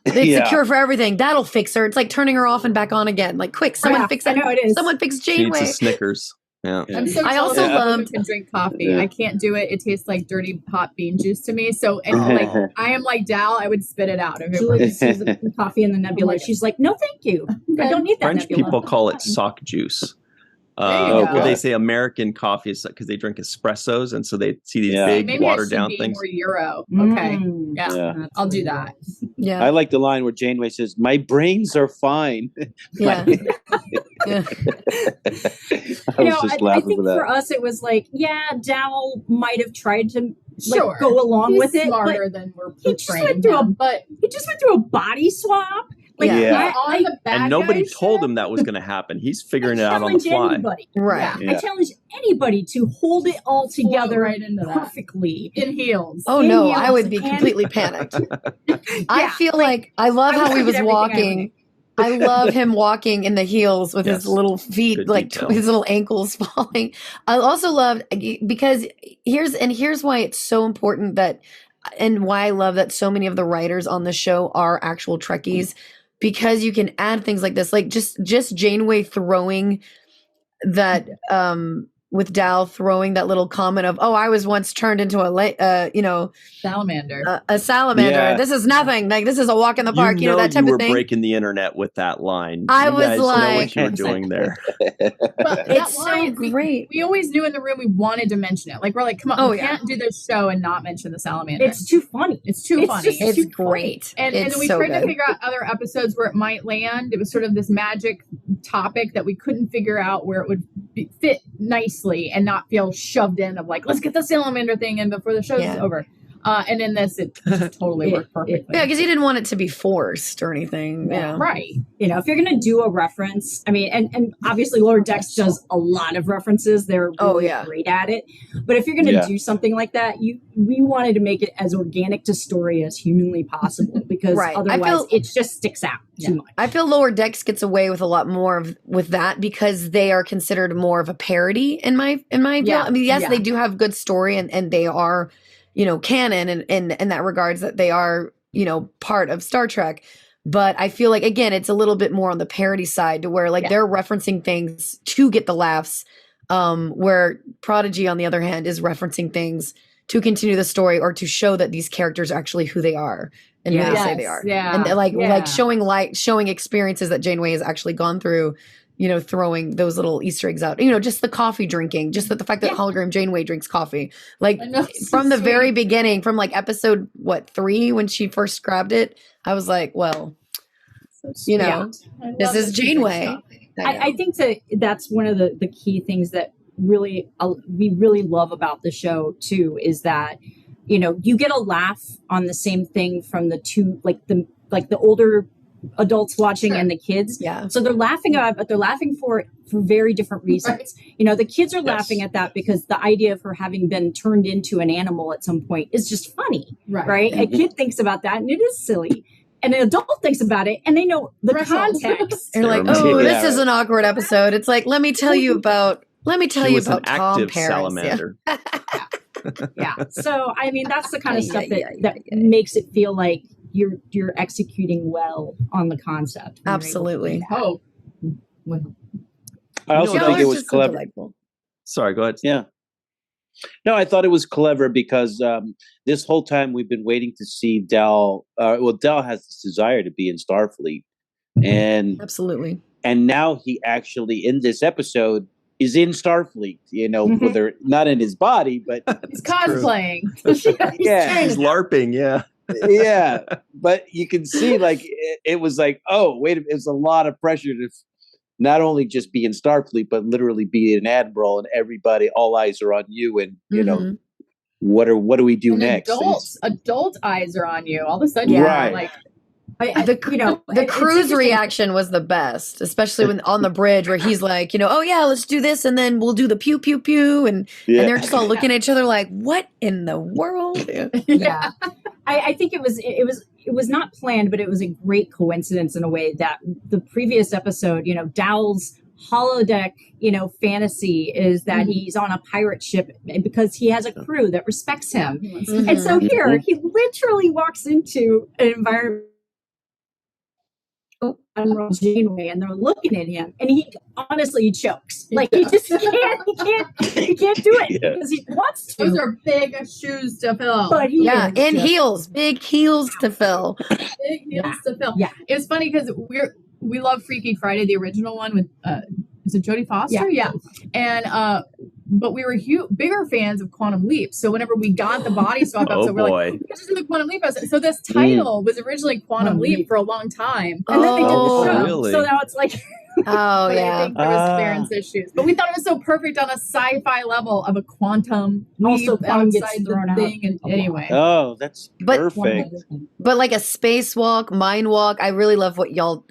it's a cure for everything. That'll fix her. It's like turning her off and back on again. Like quick, someone fix that. I know it is. Someone fix She Janeway. needs a Snickers. Yeah. I'm so I also love to drink coffee. I can't do it. It tastes like dirty hot bean juice to me. So like I am like Dal, I would spit it out. Julie sees the coffee in the nebula. She's like, no, thank you. I don't need that. French nebula. people call it sock juice. They say American coffee is because they drink espressos, and so they see these big watered down things. More Euro. Okay. Yeah. I'll do that. Yeah. I like the line where Janeway says, "My brains are fine." Yeah. I think for us it was like, Dal might have tried to go along with it. Smarter than we're portraying. He just went through a body swap. Like, and nobody told him that was going to happen. He's figuring it out on the fly. Anybody. Right. I challenge anybody to hold it all together right into perfectly in heels. Oh no, I would be completely panicked. I feel like I love how he was walking. I love him walking in the heels with his little feet, his little ankles falling. I also love because here's why it's so important and why I love that so many of the writers on the show are actual Trekkies, because you can add things like this, like just Janeway throwing that with Dal throwing that little comment of, "Oh, I was once turned into a salamander. A salamander. Yeah. This is nothing. Like this is a walk in the park. You know that type of thing." You were breaking the internet with that line. I was like, know what you were doing there. It's so great. We always knew in the room we wanted to mention it. Like we're like, come on, we can't do this show and not mention the salamander. It's too funny. It's too funny. It's great. And then we tried to figure out other episodes where it might land. It was sort of this magic topic that we couldn't figure out where it would fit nicely and not feel shoved in of like, let's get the salamander thing in before the show's over. And in this, it totally worked perfectly. Yeah, because you didn't want it to be forced or anything. Yeah. Right. If you're going to do a reference, I mean, and obviously Lower Decks does a lot of references. They're really great at it. But if you're going to do something like that, we wanted to make it as organic to story as humanly possible, because otherwise it just sticks out too much. I feel Lower Decks gets away with a lot more with that because they are considered more of a parody in my view. I mean, yes, they do have good story and they are, canon and in that regards that they are, part of Star Trek. But I feel like, again, it's a little bit more on the parody side to where they're referencing things to get the laughs, where Prodigy, on the other hand, is referencing things to continue the story or to show that these characters are actually who they are and who they say they are. Yeah. And like showing experiences that Janeway has actually gone through, throwing those little Easter eggs out, just the coffee drinking, just the fact that hologram Janeway drinks coffee, like from the very beginning, from like episode 3, when she first grabbed it, I was like, well, this is Janeway. I think that's one of the key things that we really love about the show too, is that, you get a laugh on the same thing from the two, like the older adults watching and the kids. Yeah. So they're laughing at it, but they're laughing for very different reasons. Right. You know, the kids are laughing at that because the idea of her having been turned into an animal at some point is just funny, right? A kid thinks about that and it is silly. And an adult thinks about it and they know the context. They're like, oh, this is an awkward episode. It's like, let me tell you about Tom active Paris. salamander. Yeah. So, I mean, that's the kind of stuff that makes it feel like you're executing well on the concept. Absolutely. Oh. I also think it was clever. Sorry, go ahead. Yeah. No, I thought it was clever because this whole time we've been waiting to see Dal. Dal has this desire to be in Starfleet, and absolutely. And now he actually in this episode is in Starfleet. You know, whether not in his body, but he's cosplaying. He's LARPing. Yeah. Yeah, but you can see like it was like, oh wait, it's a lot of pressure to not only just be in Starfleet, but literally be an admiral, and everybody, all eyes are on you, and you know what do we do next? Adult eyes are on you. All of a sudden, you're like. The crew's reaction was the best, especially when on the bridge where he's like, oh yeah, let's do this, and then we'll do the pew pew pew, and they're just all looking at each other like, what in the world? Yeah. I think it was not planned, but it was a great coincidence in a way that the previous episode, Dal's holodeck, fantasy is that he's on a pirate ship because he has a crew that respects him. And so here he literally walks into an environment. Admiral Janeway, and they're looking at him, and he honestly chokes. Like he just can't do it because he wants to. Those are big shoes to fill. But heels, big heels to fill. Big heels to fill. Yeah, it's funny because we love Freaky Friday, the original one with is it Jodie Foster? Yeah. And but we were bigger fans of Quantum Leap. So whenever we got the body swap episode, we're like, let's just do the Quantum Leap episode. So this title was originally Quantum Leap for a long time. And then they did the show. Really? So now it's like, oh, yeah. I think there was clearance issues. But we thought it was so perfect on a sci-fi level of a quantum leap outside the thing. And anyway. Oh, that's perfect. But like a spacewalk, Mindwalk, I really love what y'all,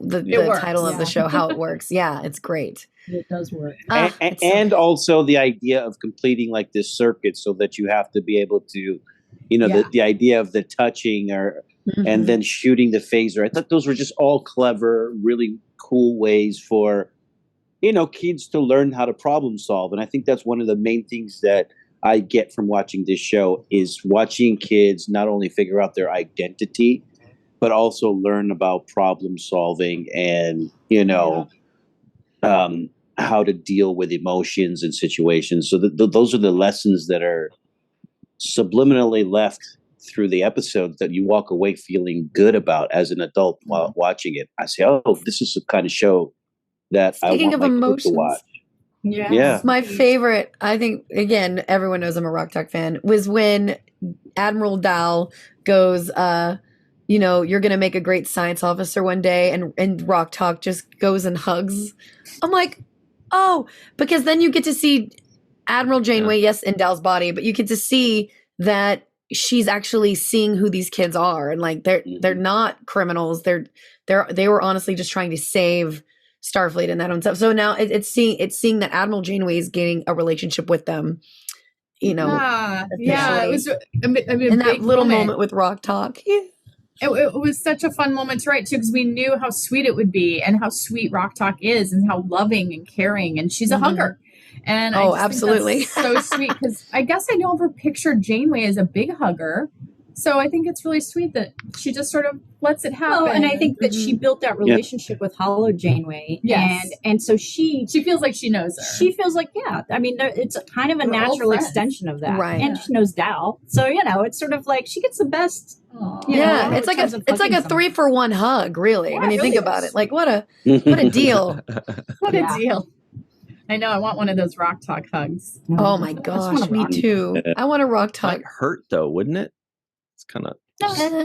the title of the show, how it works. Yeah, it's great. It does work. And also the idea of completing like this circuit so that you have to be able to, the idea of the touching and then shooting the phaser. I thought those were just all clever, really cool ways for, kids to learn how to problem solve. And I think that's one of the main things that I get from watching this show is watching kids not only figure out their identity, but also learn about problem solving and, how to deal with emotions and situations. So those are the lessons that are subliminally left through the episodes that you walk away feeling good about as an adult while watching it. I say, oh, this is the kind of show that Speaking I want my kids to watch. Yeah. My favorite, I think, again, everyone knows I'm a Rock Talk fan, was when Admiral Dal goes, you're going to make a great science officer one day, and Rock Talk just goes and hugs. I'm like, oh, because then you get to see Admiral Janeway, yes, in Dal's body, but you get to see that she's actually seeing who these kids are, and like they're not criminals. They were honestly just trying to save Starfleet and that own stuff. So now it's seeing that Admiral Janeway is getting a relationship with them. It was in that little moment with Rock Talk. Yeah. It was such a fun moment to write too, because we knew how sweet it would be and how sweet Rock Talk is and how loving and caring, and she's a hugger. And I just absolutely, think that's so sweet, because I guess I never pictured Janeway as a big hugger. So I think it's really sweet that she just sort of lets it happen. And I think that she built that relationship with Hollow Janeway. Yes. And so she feels like she knows her. She feels like, I mean, it's kind of a natural extension of that. Right. And she knows Dal. So, it's sort of like she gets the best. It's like a 3-for-1 hug, really, when you think about it. Like, what a deal. What a deal. I know. I want one of those Rock Talk hugs. Oh my gosh, me too. I want a Rock Talk. Might hurt though, wouldn't it? It's kind of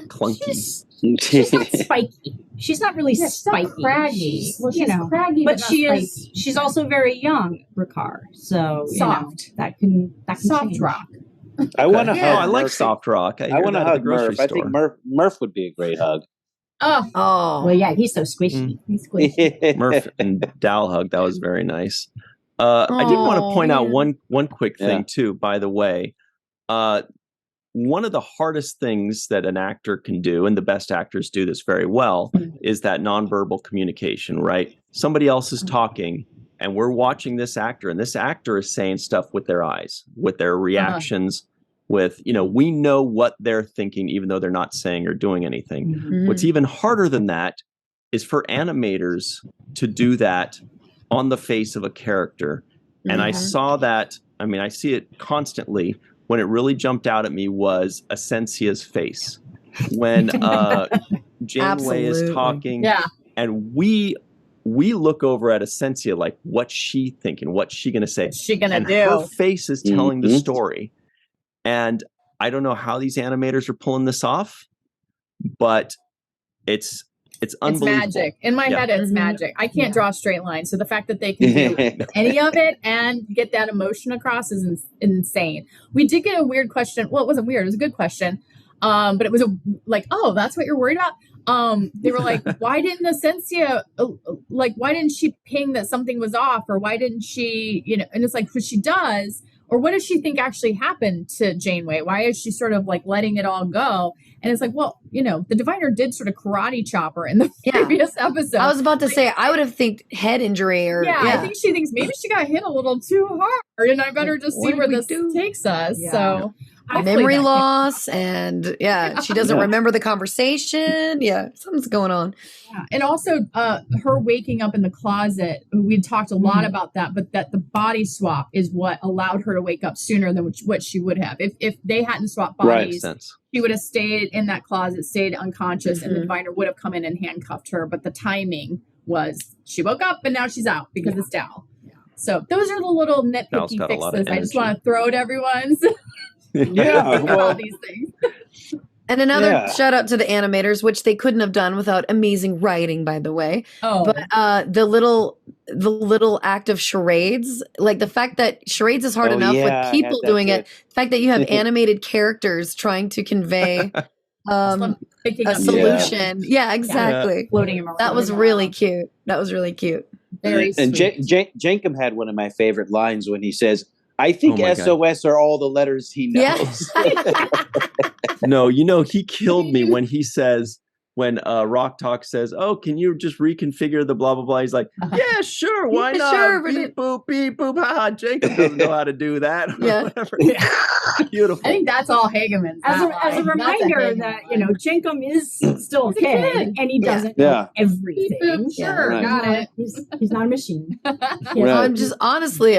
clunky. She's not spiky. She's not really spiky. Not craggy. She's craggy, but she is. Spiky. She's also very young, Ricard. So soft. That can soft change. rock. I want to hug. I like soft rock. I want to hug Murph. I think Murph would be a great hug. Well, yeah, he's so squishy. He's squishy. Murph and Dal hug. That was very nice. I did want to point out one quick thing too, by the way. One of the hardest things that an actor can do, and the best actors do this very well, is that nonverbal communication, right? Somebody else is talking and we're watching this actor, and this actor is saying stuff with their eyes, with their reactions, with, we know what they're thinking, even though they're not saying or doing anything. What's even harder than that is for animators to do that on the face of a character. And I saw that, I see it constantly. When it really jumped out at me was Essensia's face. When Janeway is talking, and we look over at Essensia like, what's she thinking? What's she going to say? What's she going to do? Her face is telling the story. And I don't know how these animators are pulling this off, but it's unbelievable. It's magic. In my head, it's magic. I can't draw a straight line. So the fact that they can do any of it and get that emotion across is insane. We did get a weird question. Well, it wasn't weird. It was a good question. But it was that's what you're worried about? They were like, why didn't Essensia, why didn't she ping that something was off? Or why didn't she, and it's like, because she does. Or what does she think actually happened to Janeway? Why is she sort of letting it all go? And it's like, well, the diviner did sort of karate chop her in the previous episode. I was about to say, I would have think head injury or I think she thinks maybe she got hit a little too hard, and I better just see where this takes us. Yeah. So memory loss, and she doesn't remember the conversation. Yeah, something's going on. Yeah. And also her waking up in the closet. We talked a lot about that, but that the body swap is what allowed her to wake up sooner than what she would have. If they hadn't swapped bodies, she would have stayed in that closet, stayed unconscious, and the diviner would have come in and handcuffed her. But the timing was she woke up and now she's out because it's Dal. Yeah. So those are the little nitpicky fixes. I just want to throw at everyone. Well, these things. And another shout out to the animators, which they couldn't have done without amazing writing, by the way. But the little act of charades, like the fact that charades is hard enough with people doing it. The fact that you have animated characters trying to convey a solution. Yeah, exactly. Floating around. That was really cute. Very sweet. And Jankum had one of my favorite lines when he says, I think SOS are all the letters he knows. Yeah. No, he killed me when he says, when Rock Talk says, oh, can you just reconfigure the blah, blah, blah? He's like, yeah, sure. Why not? Sure, beep, boop, beep, boop. Ha, Jacob doesn't know how to do that. Beautiful. I think that's all Hageman's. As a reminder that, Jankum is still a kid and he doesn't know everything. Sure, got it. He's not a machine. I'm just, honestly,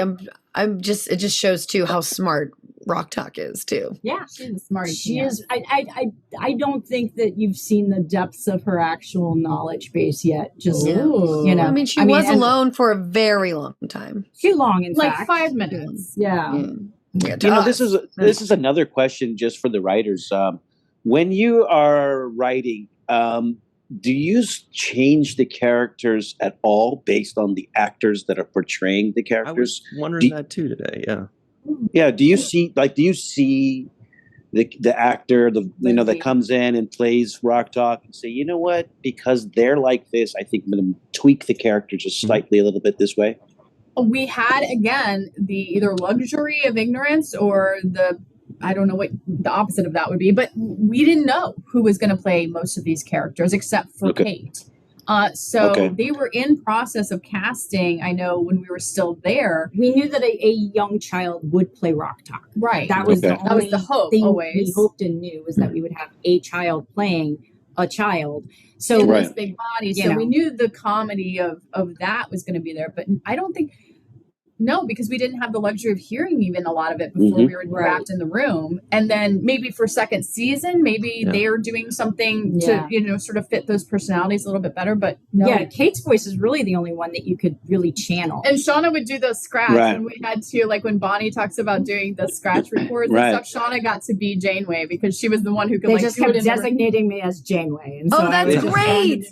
it just shows too how smart Rock Talk is too. Yeah, she's smart. She is. I don't think that you've seen the depths of her actual knowledge base yet. Just she was alone for a very long time. Too long, in fact, 5 minutes. Yeah. This is another question just for the writers. When you are writing, do you change the characters at all based on the actors that are portraying the characters? I was wondering that too today. Yeah. Do you see the actor that comes in and plays Rock Talk and say, you know what? Because they're like this, I think I'm going to tweak the character just slightly a little bit this way. We had again the either luxury of ignorance or I don't know what the opposite of that would be, but we didn't know who was going to play most of these characters except for Kate. They were in process of casting. I know when we were still there, we knew that a young child would play Rock Talk. Right. That was that was the hope. Thing always we hoped and knew was that we would have a child playing a child. So in this big body. So we knew the comedy of that was going to be there, but I don't think. No, because we didn't have the luxury of hearing even a lot of it before we were wrapped in the room. And then maybe for second season, maybe they're doing something to, sort of fit those personalities a little bit better. But no. Yeah, Kate's voice is really the only one that you could really channel. And Shauna would do the scratch. And we had to, when Bonnie talks about doing the scratch records and stuff, Shauna got to be Janeway because she was the one who could they just kept designating me as Janeway. And so that's great.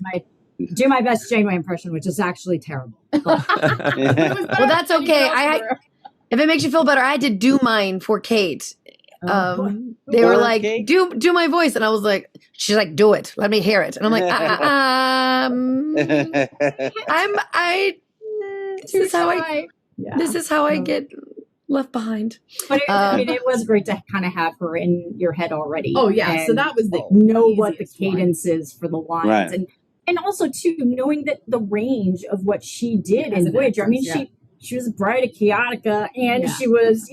Do my best Janeway impression, which is actually terrible. Well, that's okay. If it makes you feel better, I had to do mine for Kate They were like, do my voice. And I was like, she's like, do it. Let me hear it. And I'm like, this is how I get left behind. But it was great to kind of have her in your head already. Oh yeah, so that was what the cadence is for the lines, right. and also too knowing that the range of what she did in Voyager. I mean, she was Bride of Chaotica, and she was,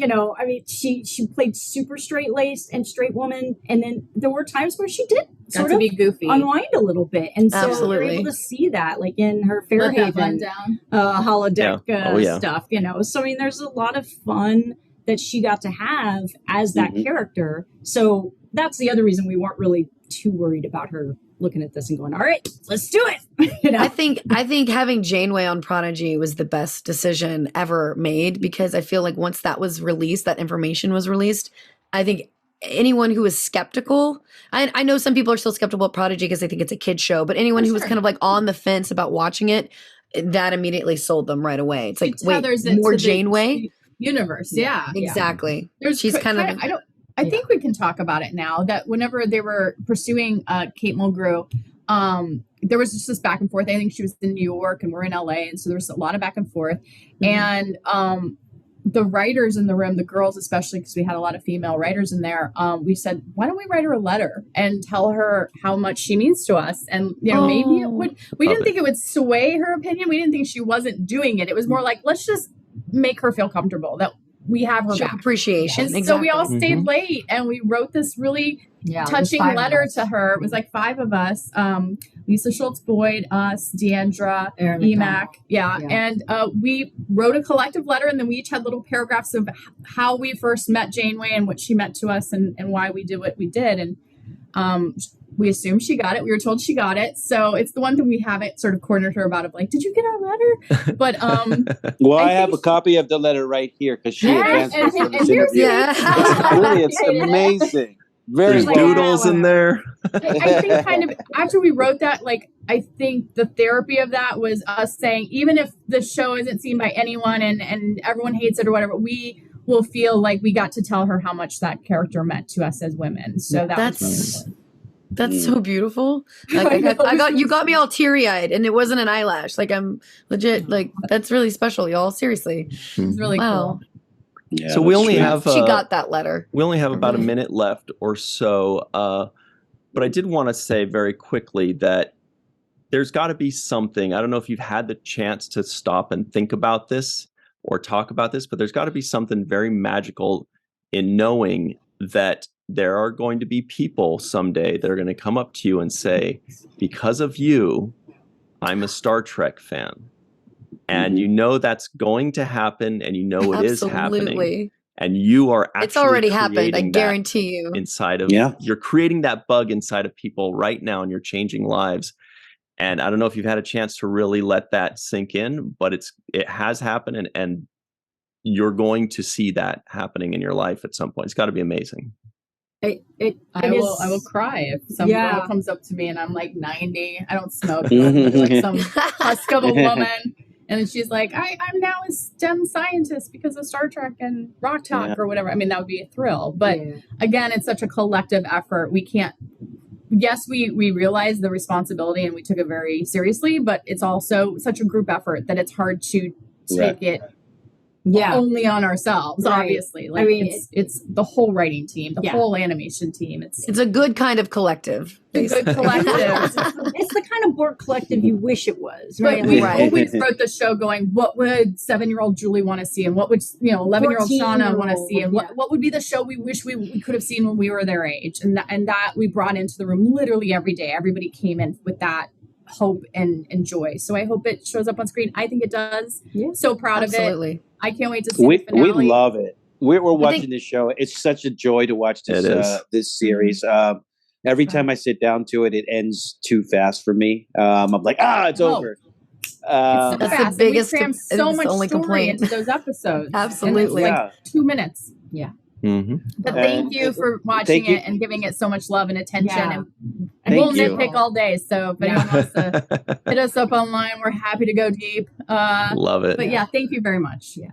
she played super straight-laced and straight woman, and then there were times where she did sort of be goofy, unwind a little bit, and so you're able to see that, like in her Fairhaven holodeck stuff, So I mean, there's a lot of fun that she got to have as that character. So that's the other reason we weren't really too worried about her looking at this and going, all right, let's do it. I think having Janeway on Prodigy was the best decision ever made, because I feel like once that was released, that information was released, I think anyone who is skeptical, I know some people are still skeptical of Prodigy because they think it's a kid's show, but anyone who was kind of like on the fence about watching it, that immediately sold them right away. It's like, wait, more Janeway? Universe, exactly. She's kind of I think we can talk about it now, that whenever they were pursuing Kate Mulgrew, there was just this back and forth. I think she was in New York and we're in LA. And so there was a lot of back and forth. And the writers in the room, the girls especially, because we had a lot of female writers in there, we said, why don't we write her a letter and tell her how much she means to us? And, maybe it would, we didn't think it would sway her opinion. We didn't think she wasn't doing it. It was more like, let's just make her feel comfortable that we have her back. Appreciation. And so we all stayed late and we wrote this really touching letter to her. It was like 5 of us. Lisa Schultz Boyd, us, Deandra, Emac. And we wrote a collective letter, and then we each had little paragraphs of how we first met Janeway and what she meant to us and why we did what we did. And we assumed she got it. We were told she got it. So it's the one thing we haven't sort of cornered her about, of like, did you get our letter? But well, I have a copy of the letter right here because she advanced us for this interview. It's amazing. There's doodles in there. I think kind of after we wrote that, like, I think the therapy of that was us saying, even if the show isn't seen by anyone and everyone hates it or whatever, we will feel like we got to tell her how much that character meant to us as women. So that's really important. That's so beautiful. Like, you got me all teary-eyed, and it wasn't an eyelash. Like, I'm legit. Like, that's really special, y'all. Seriously, it's really cool. Yeah, so we only have. She got that letter. We only have about a minute left or so. But I did want to say very quickly that there's got to be something. I don't know if you've had the chance to stop and think about this or talk about this, but there's got to be something very magical in knowing that there are going to be people someday that are going to come up to you and say, because of you, I'm a Star Trek fan. And you know that's going to happen, and you know it is happening. And you are actually it's already happened, I guarantee you. Inside of you're creating that bug inside of people right now, and you're changing lives. And I don't know if you've had a chance to really let that sink in, but it has happened, and you're going to see that happening in your life at some point. It's got to be amazing. I will cry if some girl comes up to me and I'm like 90. I don't smoke. Like some husk of a woman. And she's like, I'm now a STEM scientist because of Star Trek and Rock Talk or whatever. I mean, that would be a thrill. But again, it's such a collective effort. We can't, yes, we realize the responsibility and we took it very seriously, but it's also such a group effort that it's hard to take it only on ourselves, obviously. Like, I mean, it's the whole writing team, the whole animation team. It's a good kind of collective. It's a good collective. It's the kind of Borg collective you wish it was, right? But we always wrote the show going, what would 7-year-old Julie want to see? And what would, 11-year-old Shauna want to see? And what would be the show we wish we could have seen when we were their age? And that we brought into the room literally every day. Everybody came in with that hope and joy. So I hope it shows up on screen. I think it does. Yeah. So proud of it. I can't wait to see the finale. We love it. We're watching this show. It's such a joy to watch this series. Every time I sit down to it, it ends too fast for me. I'm like, it's over. That's the biggest. We crammed so much story into those episodes. Absolutely, like 2 minutes. Yeah. Mm-hmm. But thank you for watching it and giving it so much love and attention. And we'll nitpick all day. So if anyone wants to hit us up online, we're happy to go deep. Love it. But thank you very much. Yeah.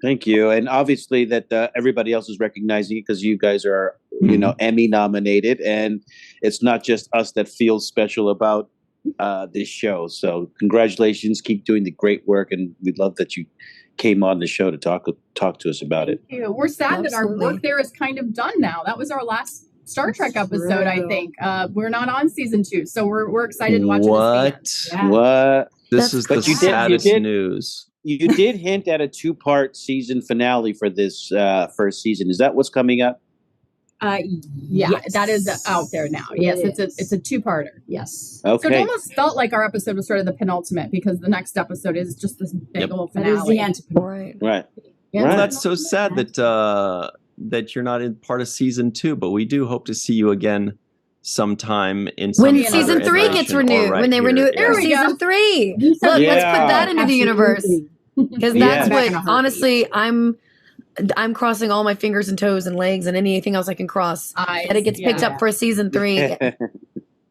Thank you. And obviously that everybody else is recognizing it because you guys are, Emmy nominated. And it's not just us that feels special about this show. So congratulations. Keep doing the great work. And we love that you came on the show to talk to us about it. Thank you. We're sad that our work there is kind of done now. That was our last Star Trek episode, I think. We're not on season 2. So we're excited to watch it. What? This is the saddest news. You did hint at a 2-part season finale for this first season. Is that what's coming up? Yes. That is out there now. Yes, it's a 2-parter. Yes. Okay. So it almost felt like our episode was sort of the penultimate because the next episode is just this big old finale. That is the antepenultimate. Right. Yeah. Well, that's so sad that you're not in part of season 2, but we do hope to see you again sometime in when season 3 gets renewed. When they renew it for season 3. Look, let's put that into the universe. Because that's what, honestly, I'm crossing all my fingers and toes and legs and anything else I can cross. That it gets picked up for a season 3.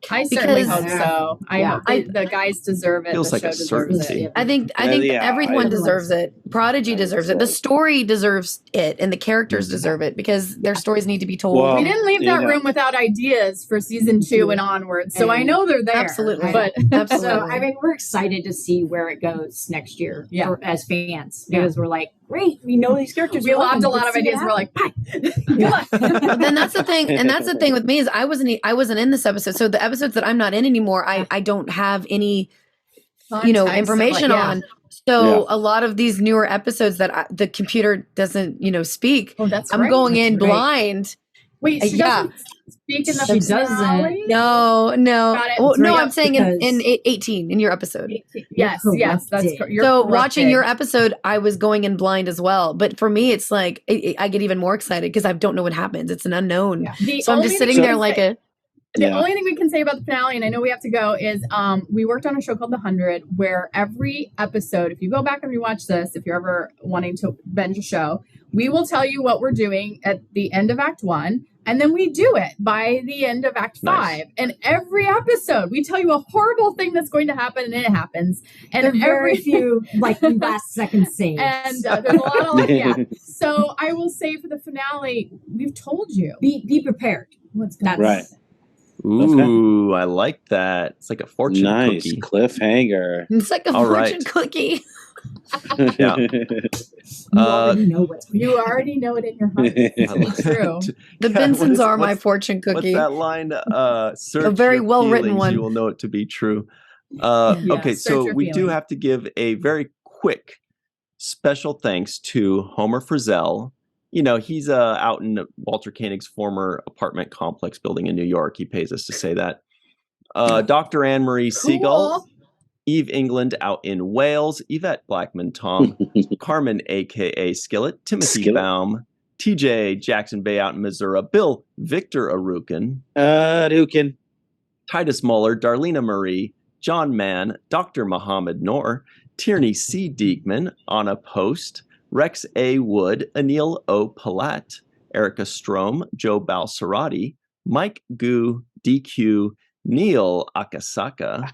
I certainly hope so. I hope the guys deserve it. Feels like a certainty. It. I think everyone deserves it. Prodigy deserves it. The story deserves it, and the characters deserve it because their stories need to be told. Well, we didn't leave that room without ideas for season 2 and onward, so I know they're there. Absolutely, but so I mean, we're excited to see where it goes next year as fans because we're like, great, we know these characters. We loved a lot of ideas. We're like, bye. But then that's the thing, and that's the thing with me is I wasn't in this episode, so the episodes that I'm not in anymore, I don't have any, information on. So a lot of these newer episodes that the computer doesn't, speak. Oh, that's I'm going in blind. Wait, she doesn't speak in the finale? No. Well, no, I'm saying in 18 in your episode. Yes, that's correct. So watching your episode, I was going in blind as well. But for me, it's like I get even more excited because I don't know what happens. It's an unknown. Yeah. So I'm just sitting there like a. The only thing we can say about the finale, and I know we have to go, is we worked on a show called The 100, where every episode, if you go back and rewatch this, if you're ever wanting to binge a show, we will tell you what we're doing at the end of Act 1, and then we do it by the end of Act 5. And every episode, we tell you a horrible thing that's going to happen, and it happens. And very few, last second scenes. And there's a lot of So I will say for the finale, we've told you. Be prepared. What's going on. Right. Ooh, I like that. It's like a fortune cookie. Cliffhanger. It's like a fortune cookie. Yeah. You already know it in your heart. It's true. The Bensons are my fortune cookie. What's that line? A very well-written one. You will know it to be true. Okay, so we do have to give a very quick special thanks to Homer Frizzell. He's out in Walter Koenig's former apartment complex building in New York. He pays us to say that. Dr. Marie Segal, Eve England out in Wales, Yvette Blackmon-Tom, Carmen, a.k.a. Skillet, Timothy Baum, TJ Jackson-Bey out in Missouri, Bill Victor Arukin, Titus Muller, Darlena Marie, John Mann, Dr. Muhammad Noor, Tierney C. Diekman, Anna Post, Rex A. Wood, Anil O. Palat, Erica Strom, Joe Balsarati, Mike Gu, DQ, Neil Akasaka,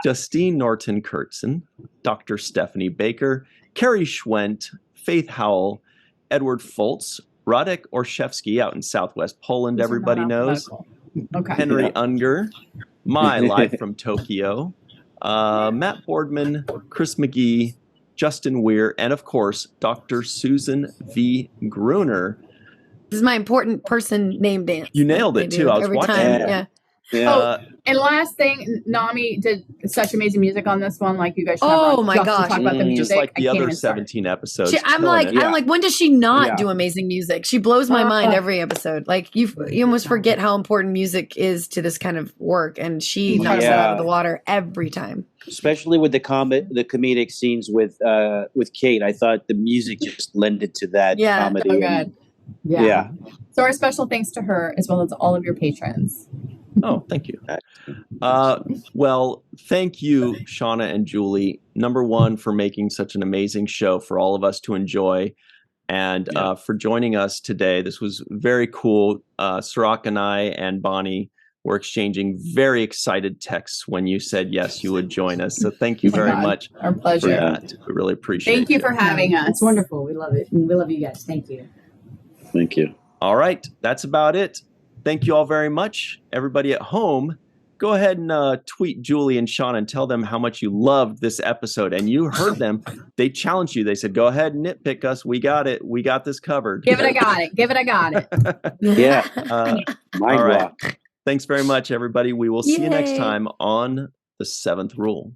Justine Norton Kurtzen, Dr. Stephanie Baker, Carrie Schwent, Faith Howell, Edward Foltz, Radek Orszewski out in Southwest Poland, everybody knows. Okay. Henry Unger, My Live from Tokyo, Matt Boardman, Chris McGee, Justin Weir, and of course, Dr. Susan V. Gruner. This is my important person name dance. You nailed it too. I was watching it. And last thing, Nami did such amazing music on this one. Like you guys should my gosh. talk about the music. Just like the other 17 episodes. I'm like, when does she not do amazing music? She blows my mind every episode. Like you almost forget how important music is to this kind of work, and she knocks it out of the water every time. Especially with the comedic scenes with Kate, I thought the music just lended to that comedy. Oh, good. Yeah. So our special thanks to her as well as all of your patrons. Oh, thank you. Well, thank you, Shauna and Julie. Number one, for making such an amazing show for all of us to enjoy, and for joining us today. This was very cool. Cirroc and I and Bonnie were exchanging very excited texts when you said yes, you would join us. So thank you very much. Our pleasure. For that. We really appreciate it. Thank you for having us. It's wonderful. We love it. And we love you guys. Thank you. Thank you. All right. That's about it. Thank you all very much. Everybody at home, go ahead and tweet Julie and Shauna and tell them how much you loved this episode. And you heard them. They challenged you. They said, go ahead and nitpick us. We got it. We got this covered. Give it a got it. Give it a got it. Yeah. Mindwalk. Thanks very much, everybody. We will see you next time on The Seventh Rule.